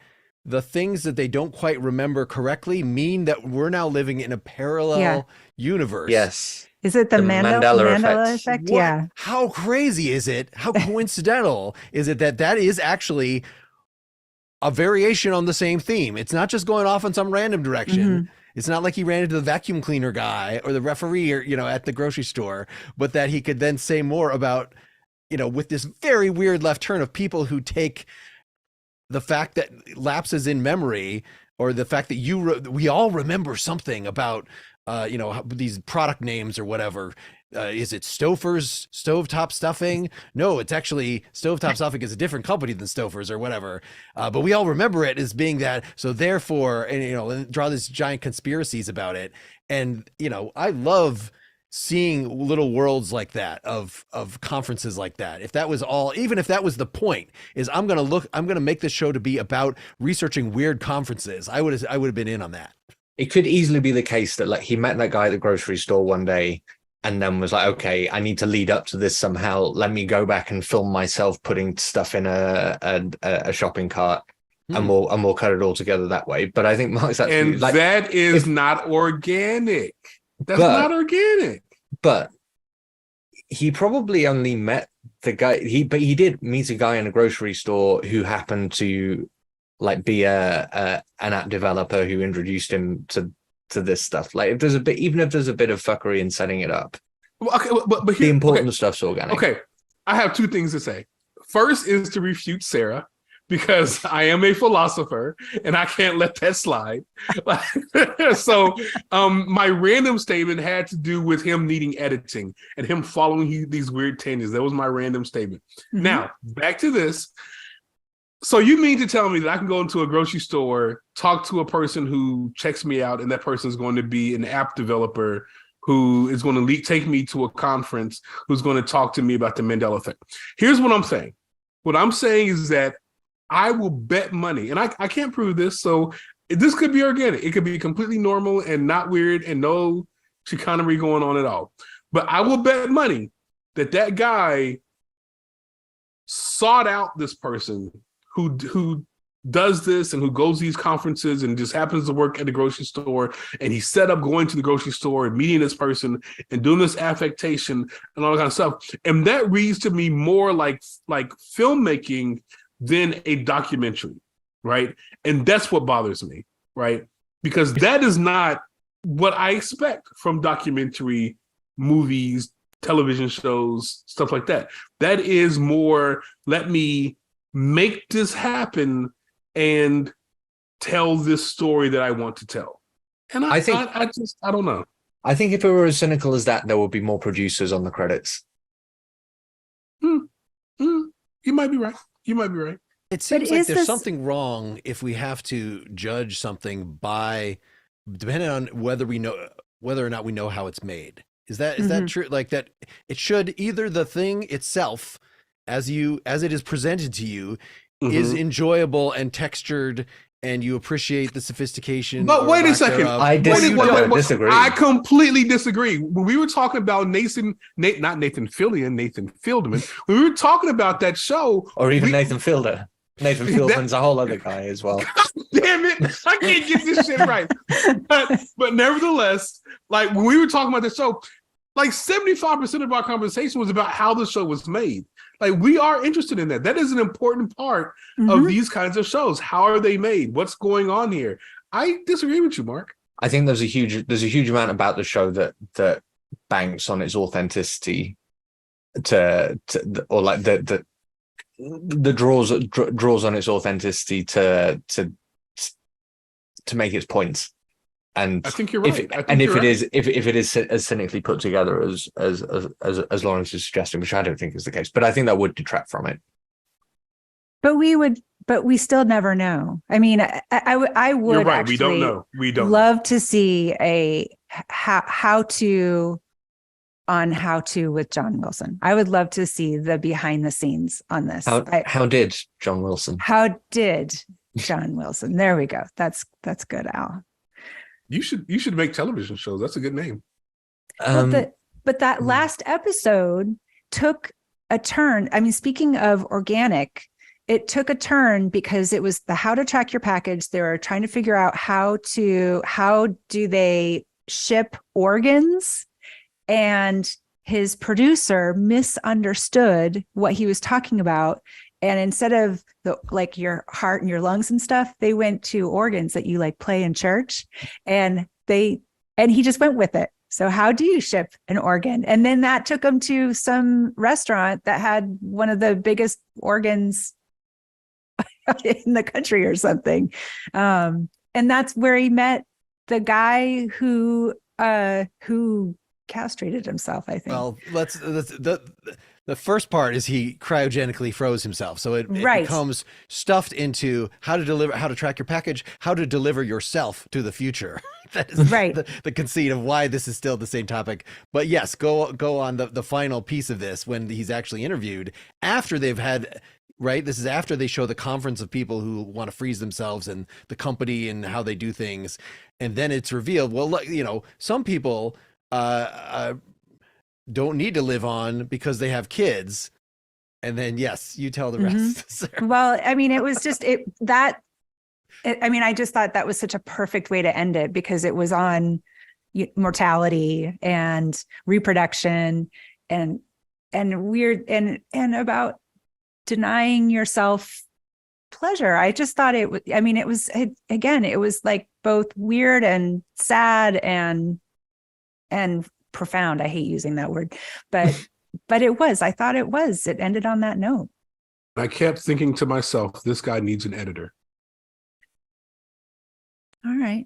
the things that they don't quite remember correctly mean that we're now living in a parallel universe. Yes. Is it the Mandela effect? What? Yeah. How crazy is it? How coincidental is it that is actually a variation on the same theme? It's not just going off in some random direction. Mm-hmm. It's not like he ran into the vacuum cleaner guy or the referee or, at the grocery store, but that he could then say more about, with this very weird left turn of people who take the fact that lapses in memory or the fact that we all remember something about, these product names or whatever. Is it Stouffer's Stovetop Stuffing? No, it's actually Stovetop Stuffing is a different company than Stouffer's or whatever. But we all remember it as being that. So therefore, and draw these giant conspiracies about it. And, I love seeing little worlds like that of conferences like that. If that was all, even if that was the point, is I'm going to make this show to be about researching weird conferences. I would have been in on that. It could easily be the case that like he met that guy at the grocery store one day and then was like, okay, I need to lead up to this somehow. Let me go back and film myself putting stuff in a shopping cart, and we'll cut it all together that way. But I think Mark's actually that is not organic. That's not organic. But he probably only met the guy. He did meet a guy in a grocery store who happened to like be an app developer who introduced him to this stuff. Like even if there's a bit of fuckery in setting it up, but the important stuff's organic. Okay, I have two things to say. First is to refute Sarah, because I am a philosopher and I can't let that slide. So my random statement had to do with him needing editing and him following these weird tangents. That was my random statement. Mm-hmm. Now back to this. So you mean to tell me that I can go into a grocery store, talk to a person who checks me out, and that person is going to be an app developer who is going to take me to a conference, who's going to talk to me about the Mandela effect? Here's what I'm saying. What I'm saying is that I will bet money, and I can't prove this, so this could be organic. It could be completely normal and not weird and no chicanery going on at all. But I will bet money that guy sought out this person who does this and who goes to these conferences and just happens to work at the grocery store, and he set up going to the grocery store and meeting this person and doing this affectation and all that kind of stuff. And that reads to me more like filmmaking than a documentary, right? And that's what bothers me, right? Because that is not what I expect from documentary movies, television shows, stuff like that. That is more, let me make this happen and tell this story that I want to tell. And I don't know. I think if it were as cynical as that, there would be more producers on the credits. You might be right. You might be right. It seems like there's something wrong if we have to judge something by, depending on whether or not we know how it's made. Is that true? Like that it should either the thing itself as it is presented to you is enjoyable and textured and you appreciate the sophistication. But wait a second. I disagree. I completely disagree. When we were talking about Nathan Fieldman, when we were talking about that show. Or even Nathan Fielder. Nathan Fieldman's a whole other guy as well. Damn it. I can't get this shit right. But nevertheless, like when we were talking about the show, like 75% of our conversation was about how the show was made. Like we are interested in that. That is an important part of these kinds of shows. How are they made? What's going on here? I disagree with you, Mark. I think there's a huge amount about the show that banks on its authenticity or like the draws on its authenticity to make its points. And I think you're right. If it is as cynically put together as Lawrence is suggesting, which I don't think is the case, but I think that would detract from it. But we still never know. I mean, I would. You're right. We don't know. Love to see a how to with John Wilson. I would love to see the behind the scenes on this. How did John Wilson? How did John Wilson? There we go. That's good, Al. You should make television shows. That's a good name. But that last episode took a turn. I mean, speaking of organic, it took a turn because it was the how to track your package. They were trying to figure out how do they ship organs, and his producer misunderstood what he was talking about. And instead of your heart and your lungs and stuff, they went to organs that you like play in church, and he just went with it. So how do you ship an organ? And then that took him to some restaurant that had one of the biggest organs in the country or something. And that's where he met the guy who castrated himself, I think. Well, the first part is he cryogenically froze himself. So it becomes stuffed into how to track your package, how to deliver yourself to the future. That is the conceit of why this is still the same topic. But yes, go on the final piece of this when he's actually interviewed after they've had, right? This is after they show the conference of people who want to freeze themselves and the company and how they do things. And then it's revealed, well, some people, don't need to live on because they have kids. And then, yes, you tell the rest. Well, I mean, it was just I just thought that was such a perfect way to end it, because it was on mortality and reproduction and weird and about denying yourself pleasure. I just thought it was like both weird and sad and profound. I hate using that word, but it ended on that note. I kept thinking to myself, this guy needs an editor. All right.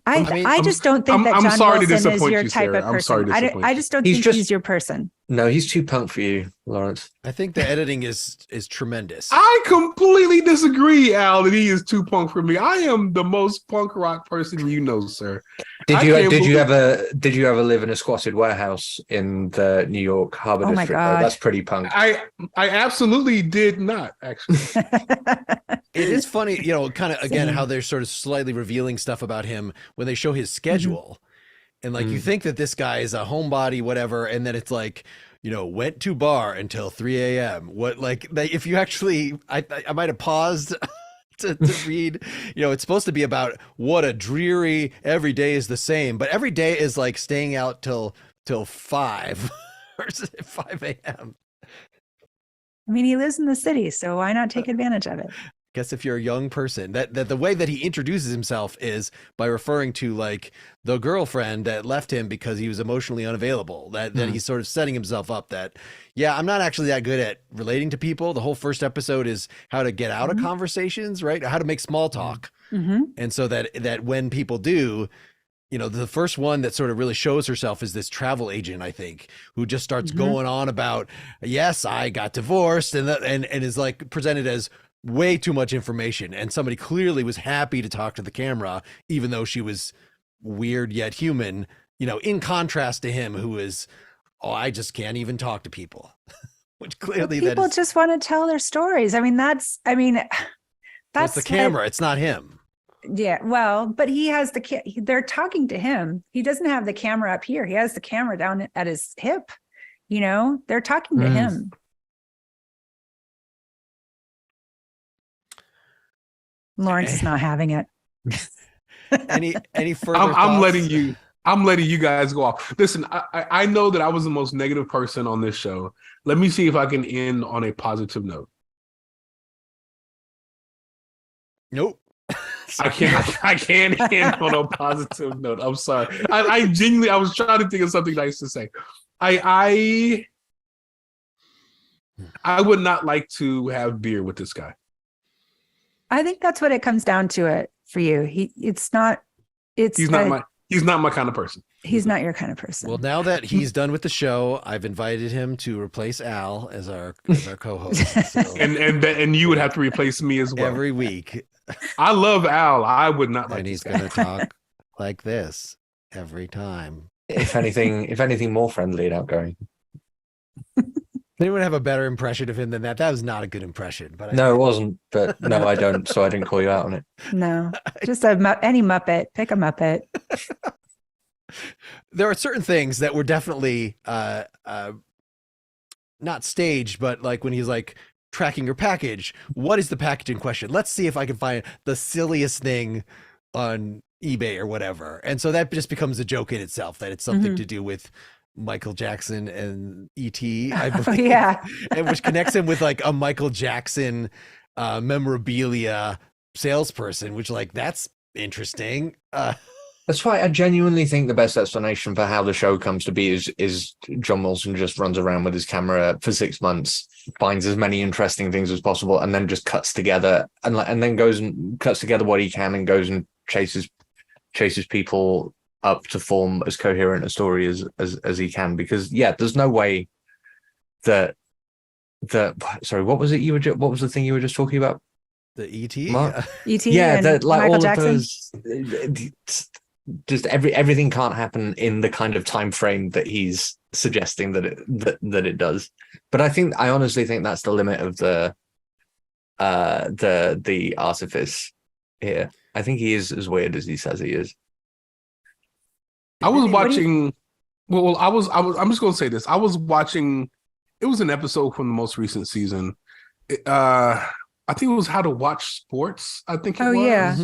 I just don't think that John Wilson is your type of person. I just don't think he's your person. No, he's too punk for you, Lawrence. I think the editing is tremendous. I completely disagree, Al, that he is too punk for me. I am the most punk rock person you know, sir. Did you ever live in a squatted warehouse in the New York Harbor District? My God. That's pretty punk. I absolutely did not, actually. It is funny, kind of again how they're sort of slightly revealing stuff about him when they show his schedule. And you think that this guy is a homebody, whatever, and then it's like, went to bar until 3 a.m. If you actually, I might have paused to read, it's supposed to be about what a dreary, every day is the same, but every day is like staying out till 5 or 5 a.m. I mean, he lives in the city, so why not take advantage of it? Guess if you're a young person, that the way that he introduces himself is by referring to the girlfriend that left him because he was emotionally unavailable. That he's sort of setting himself up that, I'm not actually that good at relating to people. The whole first episode is how to get out of conversations, right? How to make small talk. And so that when people do, the first one that sort of really shows herself is this travel agent, I think, who just starts going on about, yes, I got divorced, and is like presented as way too much information. And somebody clearly was happy to talk to the camera, even though she was weird yet human, in contrast to him, who is, I just can't even talk to people. Which clearly people just want to tell their stories. that's the camera. It's not him. Yeah, well, but he has they're talking to him. He doesn't have the camera up here. He has the camera down at his hip. They're talking to him. Lawrence is not having it. Any further I'm thoughts? I'm letting you guys go off. Listen, I know that I was the most negative person on this show. Let me see if I can end on a positive note. Nope. I can't end on a positive note. I'm sorry. I genuinely, I was trying to think of something nice to say. I would not like to have beer with this guy. I think that's what it comes down to it for you. He's not my kind of person. He's not your kind of person. Well, now that he's done with the show, I've invited him to replace Al as our co-host. So and you would have to replace me as well. Every week. I love Al. I would not like. And he's going to talk like this every time. If anything, more friendly and outgoing. Anyone have a better impression of him than that? That was not a good impression. But no, it wasn't. But no, I don't. So I didn't call you out on it. No, just any Muppet. Pick a Muppet. There are certain things that were definitely not staged, but like when he's like tracking your package, what is the package in question? Let's see if I can find the silliest thing on eBay or whatever. And so that just becomes a joke in itself, that it's something to do with Michael Jackson and E.T., I believe. And which connects him with like a Michael Jackson memorabilia salesperson, which like, that's interesting. That's why I genuinely think the best explanation for how the show comes to be is John Wilson just runs around with his camera for 6 months, finds as many interesting things as possible, and then just cuts together and then goes and cuts together what he can and goes and chases people up to form as coherent a story as he can. Because there's no way that sorry, what was it what was the thing you were just talking about? The E.T.? E.T. Yeah, and like Michael all Jackson. Of those. Just everything can't happen in the kind of time frame that he's suggesting that it does. But I honestly think that's the limit of the artifice here. I think he is as weird as he says he is. I was watching. I'm just going to say this. I was watching. It was an episode from the most recent season. I think it was How to Watch Sports. I think it was. Yeah.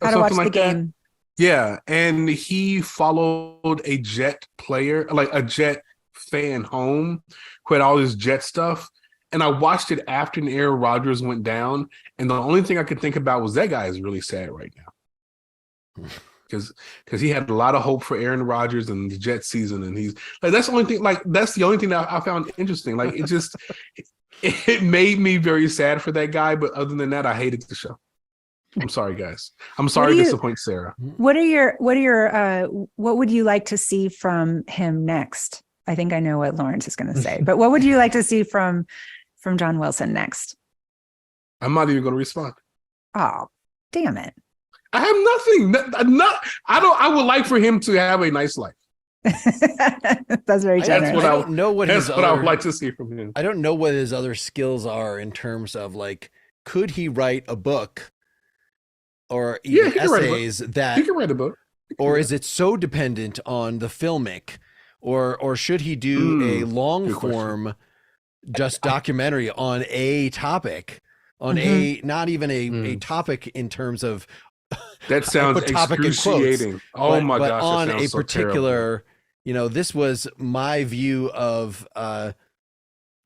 How to Watch the Game. Yeah, and he followed a Jet player, like a Jet fan home, who had all his Jet stuff. And I watched it after Aaron Rodgers went down, and the only thing I could think about was that guy is really sad right now, because he had a lot of hope for Aaron Rodgers and the Jet season, and he's like, that's the only thing. Like, that's the only thing that I found interesting. Like, it just it made me very sad for that guy. But other than that, I hated the show. I'm sorry, guys. I'm sorry to disappoint Sarah. What would you like to see from him next? I think I know what Lawrence is going to say, but what would you like to see from John Wilson next? I'm not even going to respond. Oh, damn it. I have nothing. I would like for him to have a nice life. That's very generous. I don't know what I would like to see from him. I don't know what his other skills are in terms of like, could he write a book? Or even essays that he can write a book, or is it so dependent on the filmic, or should he do a long form, just documentary on a topic, on a not even a topic in terms of that sounds excruciating. Oh my gosh, on a particular, this was my view of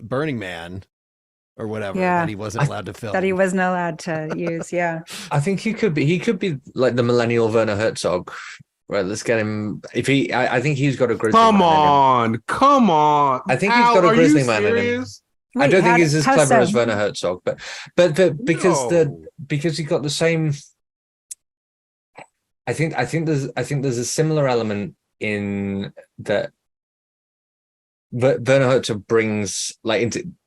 Burning Man. Or whatever that he wasn't allowed to film. That he wasn't allowed to use, yeah. I think he could be like the millennial Werner Herzog. Right, let's get him. I think he's got a grizzly. Come on. I think he's got a grizzly man in him. Wait, I don't think he's as clever as Werner Herzog, but because he got the same. I think there's a similar element in that Werner Herzog brings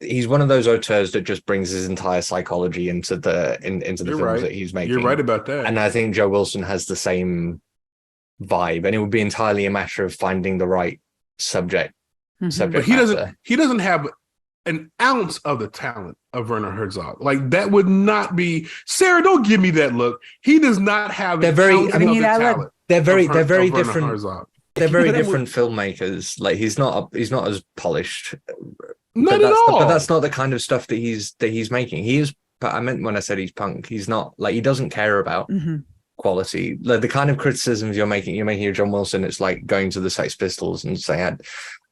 he's one of those auteurs that just brings his entire psychology into the You're films right. that he's making. You're right about that. And I think Joe Wilson has the same vibe, and it would be entirely a matter of finding the right subject But he doesn't have an ounce of the talent of Werner Herzog. Like, that would not be Sarah. Don't give me that look. He does not have They're an very- ounce I mean, of the talent. they're very Werner different. Herzog. They're very But different filmmakers. Like, he's not as polished. Not at all. But that's not the kind of stuff that he's making. He is. But I meant when I said he's punk, he's not, like, he doesn't care about quality. Like, the kind of criticisms you're making of John Wilson, it's like going to the Sex Pistols and saying,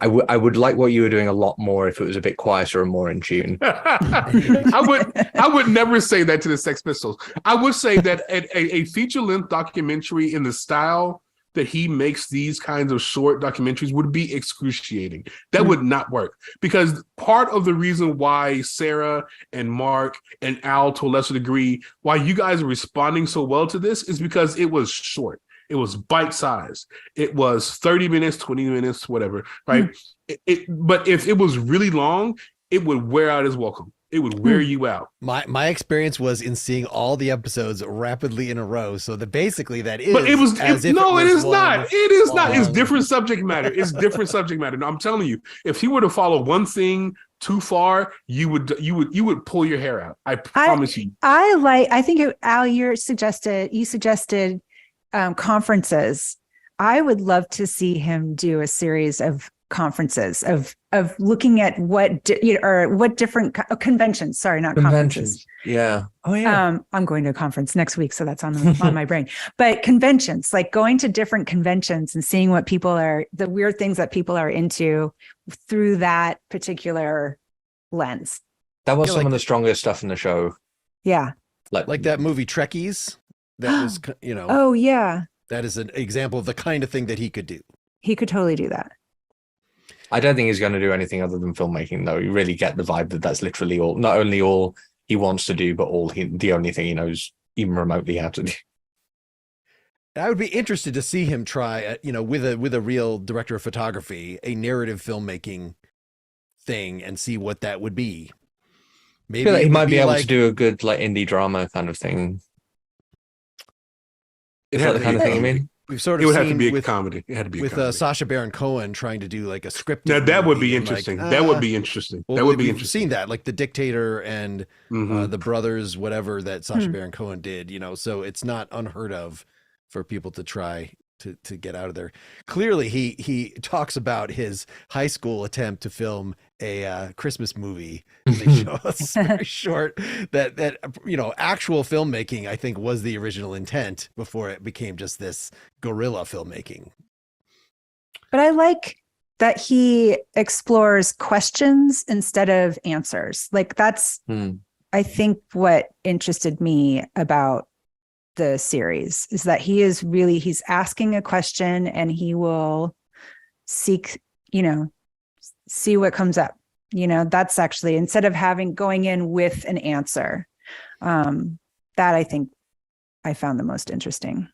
I would like what you were doing a lot more if it was a bit quieter and more in tune. I would never say that to the Sex Pistols. I would say that a feature-length documentary in the style that he makes these kinds of short documentaries would be excruciating. That would not work, because part of the reason why Sarah and Mark and Al, to a lesser degree, why you guys are responding so well to this is because it was short. It was bite-sized. It was 30 minutes, 20 minutes, whatever, right? But if it was really long, it would wear out as welcome. It would wear you out. My experience was in seeing all the episodes rapidly in a row. So that basically that is. But it was as if no, it it was is not. It is not. It's long- different subject matter. It's different subject matter. No, I'm telling you, if he were to follow one thing too far, you would pull your hair out. I promise you. I think Al, you suggested conferences. I would love to see him do a series of conferences of looking at what different conventions. Sorry, not conferences. Yeah. Oh yeah. I'm going to a conference next week, so that's on my brain. But conventions, like going to different conventions and seeing what the weird things that people are into through that particular lens. That was some of the strongest stuff in the show. Yeah. Like that movie Trekkies. That was, Oh yeah. That is an example of the kind of thing that he could do. He could totally do that. I don't think he's going to do anything other than filmmaking, though. You really get the vibe that that's literally not only all he wants to do, but the only thing he knows even remotely how to do. I would be interested to see him try, with a real director of photography, a narrative filmmaking thing, and see what that would be. Maybe I feel like he might be able to do a good indie drama kind of thing. Is that the kind of thing you mean? We've sort of It would have seen to be a with, comedy. It had to be with a comedy. Sacha Baron Cohen trying to do like a script. Now that would be interesting. That would be interesting. Well, that would be we've interesting. seen that, like The Dictator and The Brothers, whatever that Sacha Baron Cohen did. So it's not unheard of for people to try to get out of there. Clearly, he talks about his high school attempt to film a Christmas movie. They show us very short that actual filmmaking, I think, was the original intent before it became just this guerrilla filmmaking. But I like that he explores questions instead of answers. Like that's, I think, what interested me about the series is that he's asking a question and he will seek, see what comes up. That's actually, instead of going in with an answer, that I think I found the most interesting.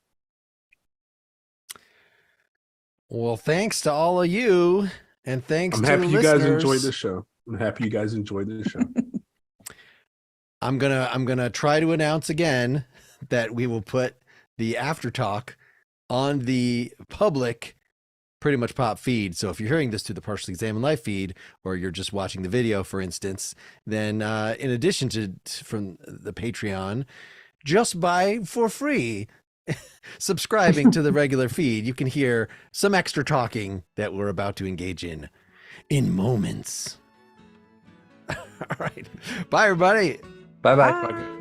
Well, thanks to all of you, and thanks. I'm to happy the you guys listeners. enjoyed this show. I'm happy you guys enjoyed this show. I'm gonna try to announce again that we will put the after talk on the public Pretty Much Pop feed. So if you're hearing this through the Partially Examined Life feed, or you're just watching the video, for instance, then in addition to from the Patreon, just by for free subscribing to the regular feed, you can hear some extra talking that we're about to engage in moments. All right. Bye, everybody. Bye-bye. Bye.